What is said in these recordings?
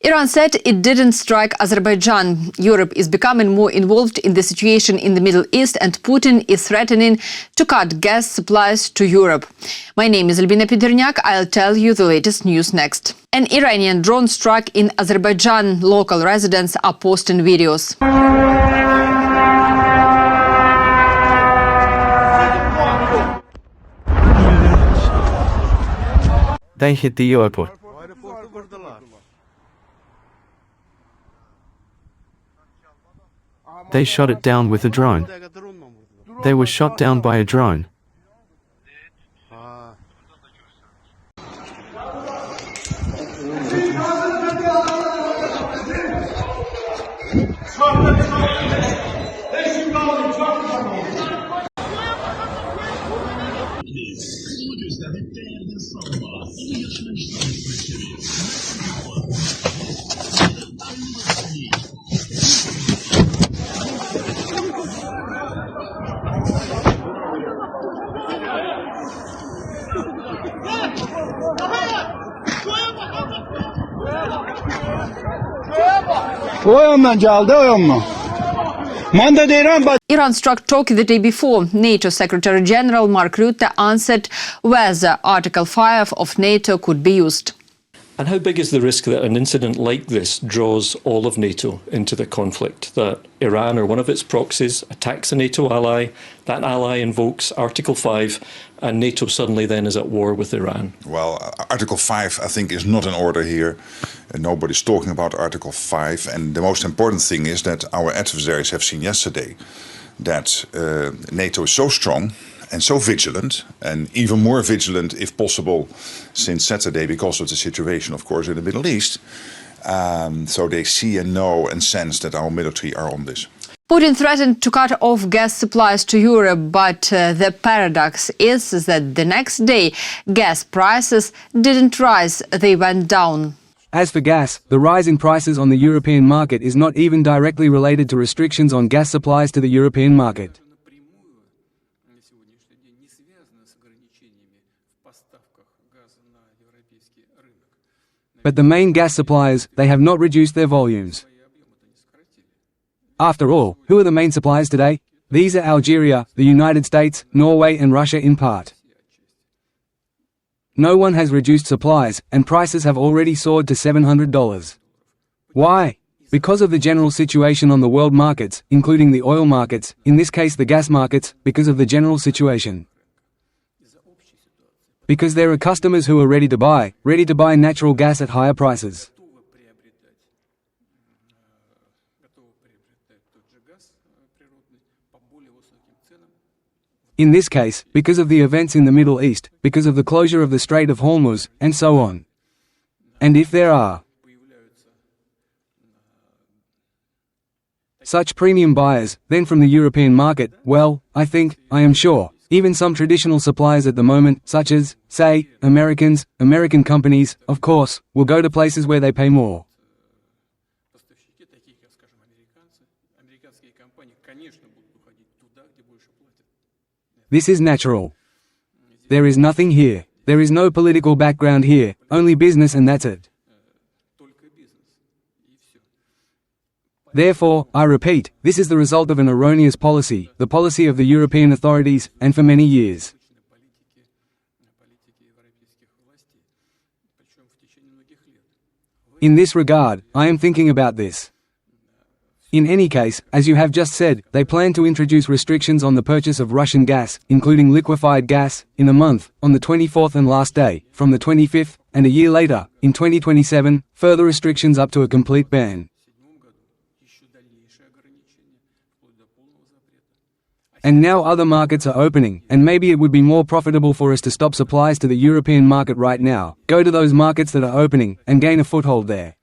Iran said it didn't strike Azerbaijan. Europe is becoming more involved in the situation in the Middle East, and Putin is threatening to cut gas supplies to Europe. My name is Albina Pidhirnyak. I'll tell you the latest news next. An Iranian drone struck in Azerbaijan. Local residents are posting videos. They hit the airport. They shot it down with a drone. They were shot down by a drone. Iran struck Turkey the day before. NATO Secretary General Mark Rutte answered whether Article 5 of NATO could be used. And how big is the risk that an incident like this draws all of NATO into the conflict? That Iran or one of its proxies attacks a NATO ally, that ally invokes Article 5, and NATO suddenly then is at war with Iran? Well, Article 5, I think, is not in order here. Nobody's talking about Article 5. And the most important thing is that our adversaries have seen yesterday that NATO is so strong and so vigilant, and even more vigilant, if possible, since Saturday because of the situation, of course, in the Middle East. So they see and know and sense that our military are on this. Putin threatened to cut off gas supplies to Europe, but the paradox is that the next day gas prices didn't rise, they went down. As for gas, the rise in prices on the European market is not even directly related to restrictions on gas supplies to the European market. But the main gas suppliers, they have not reduced their volumes. After all, who are the main suppliers today? These are Algeria, the United States, Norway and Russia in part. No one has reduced supplies, and prices have already soared to $700. Why? Because of the general situation on the world markets, including the oil markets, in this case the gas markets, because of the general situation. Because there are customers who are ready to buy natural gas at higher prices. In this case, because of the events in the Middle East, because of the closure of the Strait of Hormuz, and so on. And if there are such premium buyers, then from the European market, well, I am sure, even some traditional suppliers at the moment, such as, say, American companies, of course, will go to places where they pay more. This is natural. There is nothing here. There is no political background here, only business, and that's it. Therefore, I repeat, this is the result of an erroneous policy, the policy of the European authorities, and for many years. In this regard, I am thinking about this. In any case, as you have just said, they plan to introduce restrictions on the purchase of Russian gas, including liquefied gas, in a month, on the 24th and last day, from the 25th, and a year later, in 2027, further restrictions up to a complete ban. And now other markets are opening, and maybe it would be more profitable for us to stop supplies to the European market right now, go to those markets that are opening, and gain a foothold there.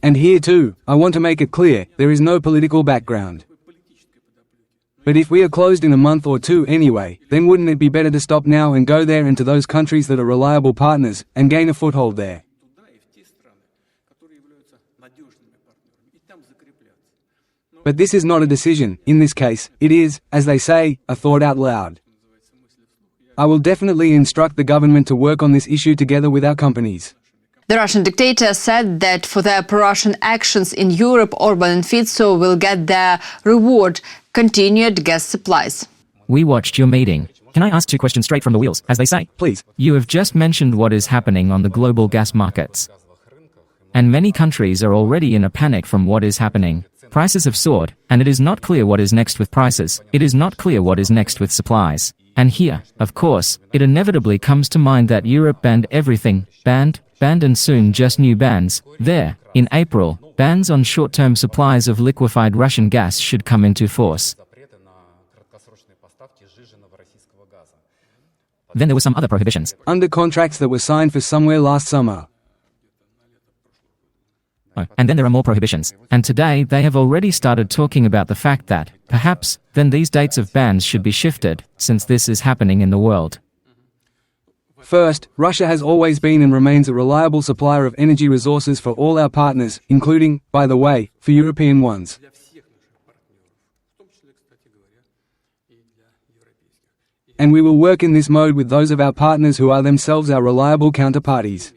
And here too, I want to make it clear, there is no political background. But if we are closed in a month or two anyway, then wouldn't it be better to stop now and go there and to those countries that are reliable partners, and gain a foothold there? But this is not a decision, in this case, it is, as they say, a thought out loud. I will definitely instruct the government to work on this issue together with our companies. The Russian dictator said that for their pro-Russian actions in Europe, Orban and Fico will get their reward: continued gas supplies. We watched your meeting. Can I ask two questions straight from the wheels, as they say? Please. You have just mentioned what is happening on the global gas markets. And many countries are already in a panic from what is happening. Prices have soared, and it is not clear what is next with prices. It is not clear what is next with supplies. And here, of course, it inevitably comes to mind that Europe banned everything, banned, and soon just new bans. There, in April, bans on short-term supplies of liquefied Russian gas should come into force. Then there were some other prohibitions. Under contracts that were signed for somewhere last summer. Oh, and then there are more prohibitions. And today they have already started talking about the fact that, perhaps, then these dates of bans should be shifted, since this is happening in the world. First, Russia has always been and remains a reliable supplier of energy resources for all our partners, including, by the way, for European ones. And we will work in this mode with those of our partners who are themselves our reliable counterparties.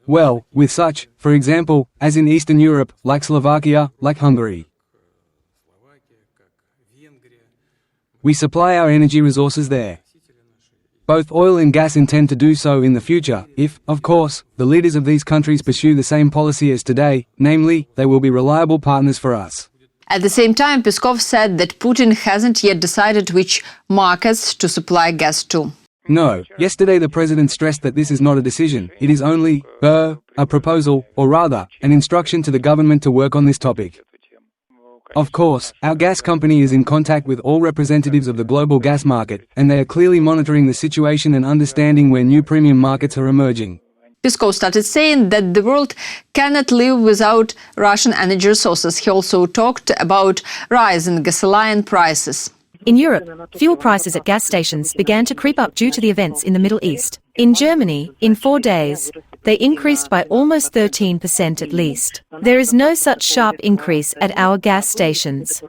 Well, with such, for example, as in Eastern Europe, like Slovakia, like Hungary. We supply our energy resources there. Both oil and gas intend to do so in the future, if, of course, the leaders of these countries pursue the same policy as today, namely, they will be reliable partners for us. At the same time, Peskov said that Putin hasn't yet decided which markets to supply gas to. No, yesterday the president stressed that this is not a decision, it is only, a proposal, or rather, an instruction to the government to work on this topic. Of course, our gas company is in contact with all representatives of the global gas market, and they are clearly monitoring the situation and understanding where new premium markets are emerging. Peskov started saying that the world cannot live without Russian energy resources. He also talked about rising gasoline prices. In Europe, fuel prices at gas stations began to creep up due to the events in the Middle East. In Germany, in 4 days, they increased by almost 13% at least. There is no such sharp increase at our gas stations.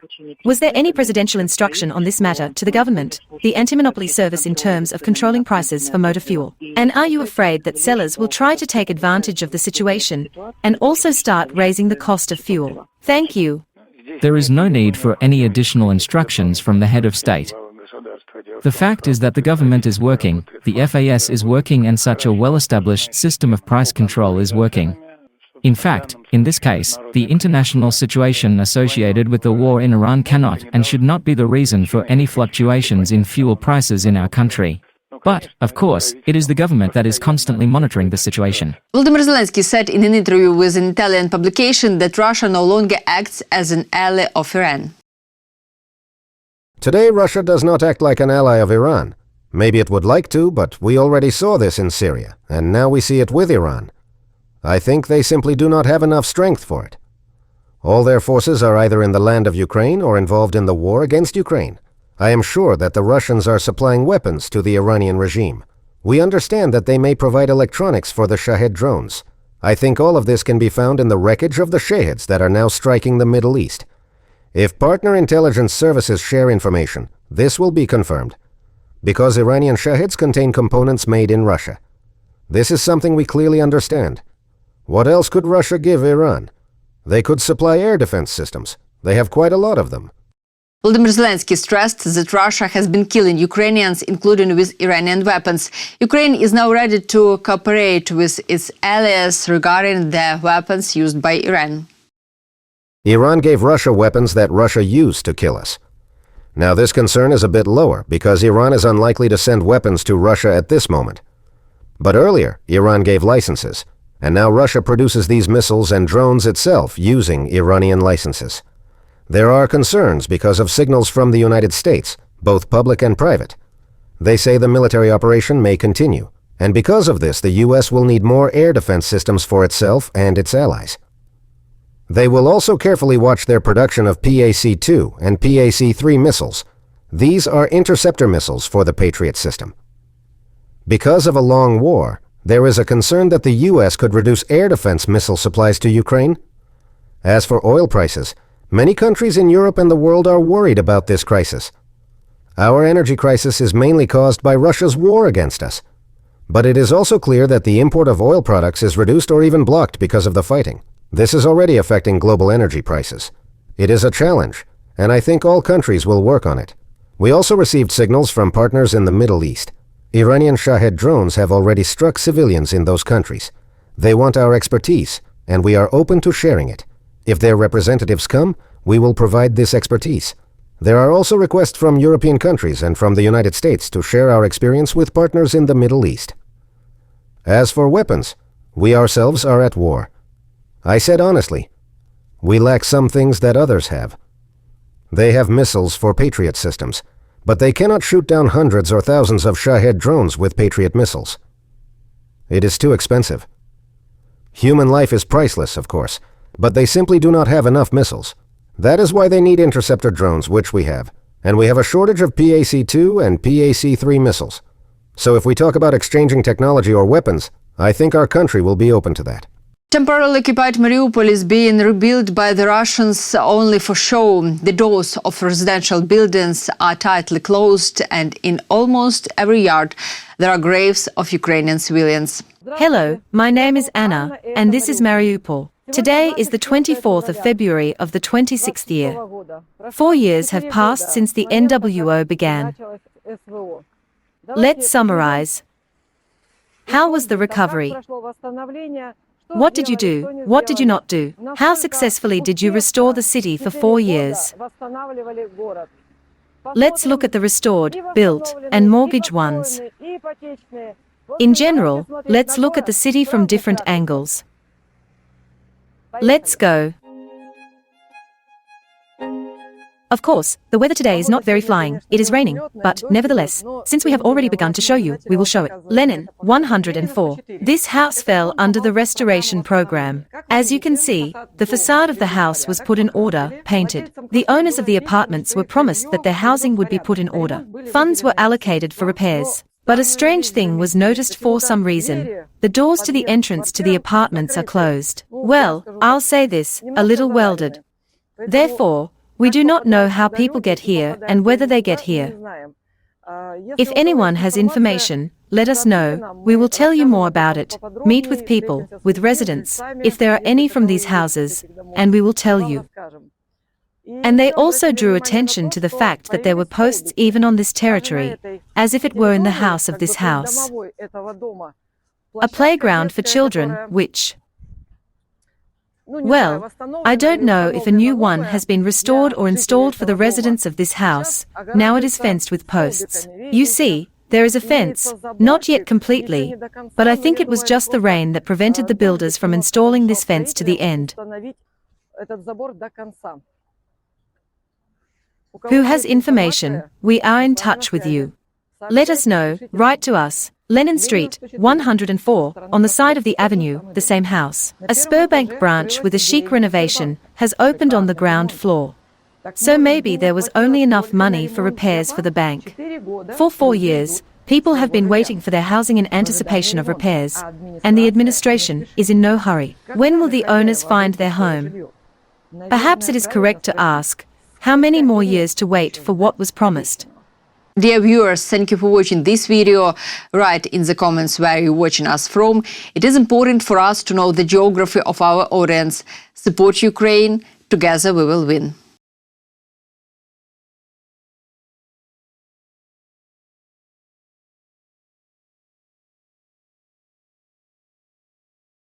Was there any presidential instruction on this matter to the government, the anti-monopoly service, in terms of controlling prices for motor fuel? And are you afraid that sellers will try to take advantage of the situation and also start raising the cost of fuel? Thank you. There is no need for any additional instructions from the head of state. The fact is that the government is working, the FAS is working, and such a well-established system of price control is working. In fact, in this case, the international situation associated with the war in Iran cannot and should not be the reason for any fluctuations in fuel prices in our country. But, of course, it is the government that is constantly monitoring the situation. Volodymyr Zelensky said in an interview with an Italian publication that Russia no longer acts as an ally of Iran. Today, Russia does not act like an ally of Iran. Maybe it would like to, but we already saw this in Syria, and now we see it with Iran. I think they simply do not have enough strength for it. All their forces are either in the land of Ukraine or involved in the war against Ukraine. I am sure that the Russians are supplying weapons to the Iranian regime. We understand that they may provide electronics for the Shahed drones. I think all of this can be found in the wreckage of the Shaheds that are now striking the Middle East. If partner intelligence services share information, this will be confirmed. Because Iranian Shaheds contain components made in Russia. This is something we clearly understand. What else could Russia give Iran? They could supply air defense systems. They have quite a lot of them. Volodymyr Zelensky stressed that Russia has been killing Ukrainians, including with Iranian weapons. Ukraine is now ready to cooperate with its allies regarding the weapons used by Iran. Iran gave Russia weapons that Russia used to kill us. Now this concern is a bit lower because Iran is unlikely to send weapons to Russia at this moment. But earlier, Iran gave licenses, and now Russia produces these missiles and drones itself using Iranian licenses. There are concerns because of signals from the United States, both public and private. They say the military operation may continue, and because of this the U.S. will need more air defense systems for itself and its allies. They will also carefully watch their production of PAC-2 and PAC-3 missiles. These are interceptor missiles for the Patriot system. Because of a long war, there is a concern that the U.S. could reduce air defense missile supplies to Ukraine. As for oil prices, Many countries in Europe and the world are worried about this crisis. Our energy crisis is mainly caused by Russia's war against us. But it is also clear that the import of oil products is reduced or even blocked because of the fighting. This is already affecting global energy prices. It is a challenge, and I think all countries will work on it. We also received signals from partners in the Middle East. Iranian Shahed drones have already struck civilians in those countries. They want our expertise, and we are open to sharing it. If their representatives come, we will provide this expertise. There are also requests from European countries and from the United States to share our experience with partners in the Middle East. As for weapons, we ourselves are at war. I said honestly, we lack some things that others have. They have missiles for Patriot systems, but they cannot shoot down hundreds or thousands of Shahed drones with Patriot missiles. It is too expensive. Human life is priceless, of course, but they simply do not have enough missiles. That is why they need interceptor drones, which we have. And we have a shortage of PAC-2 and PAC-3 missiles. So if we talk about exchanging technology or weapons, I think our country will be open to that. Temporarily occupied Mariupol is being rebuilt by the Russians only for show. The doors of residential buildings are tightly closed, and in almost every yard there are graves of Ukrainian civilians. Hello, my name is Anna, and this is Mariupol. Today is the 24th of February of the 26th year. 4 years have passed since the NWO began. Let's summarize. How was the recovery? What did you do? What did you not do? How successfully did you restore the city for 4 years? Let's look at the restored, built, and mortgaged ones. In general, let's look at the city from different angles. Let's go. Of course, the weather today is not very flying, it is raining, but, nevertheless, since we have already begun to show you, we will show it. Lenin, 104. This house fell under the restoration program. As you can see, the facade of the house was put in order, painted. The owners of the apartments were promised that their housing would be put in order. Funds were allocated for repairs. But a strange thing was noticed for some reason. The doors to the entrance to the apartments are closed. Well, I'll say this, a little welded. Therefore, we do not know how people get here and whether they get here. If anyone has information, let us know, we will tell you more about it. Meet with people, with residents, if there are any from these houses, and we will tell you. And they also drew attention to the fact that there were posts even on this territory, as if it were in the house of this house. A playground for children, which... Well, I don't know if a new one has been restored or installed for the residents of this house. Now it is fenced with posts. You see, there is a fence, not yet completely, but I think it was just the rain that prevented the builders from installing this fence to the end. Who has information, we are in touch with you. Let us know, write to us. Lenin Street, 104, on the side of the avenue, the same house. A Sberbank branch with a chic renovation has opened on the ground floor. So maybe there was only enough money for repairs for the bank. For 4 years, people have been waiting for their housing in anticipation of repairs, and the administration is in no hurry. When will the owners find their home? Perhaps it is correct to ask, how many more years to wait for what was promised? Dear viewers, thank you for watching this video. Write in the comments where you're watching us from. It is important for us to know the geography of our audience. Support Ukraine. Together we will win.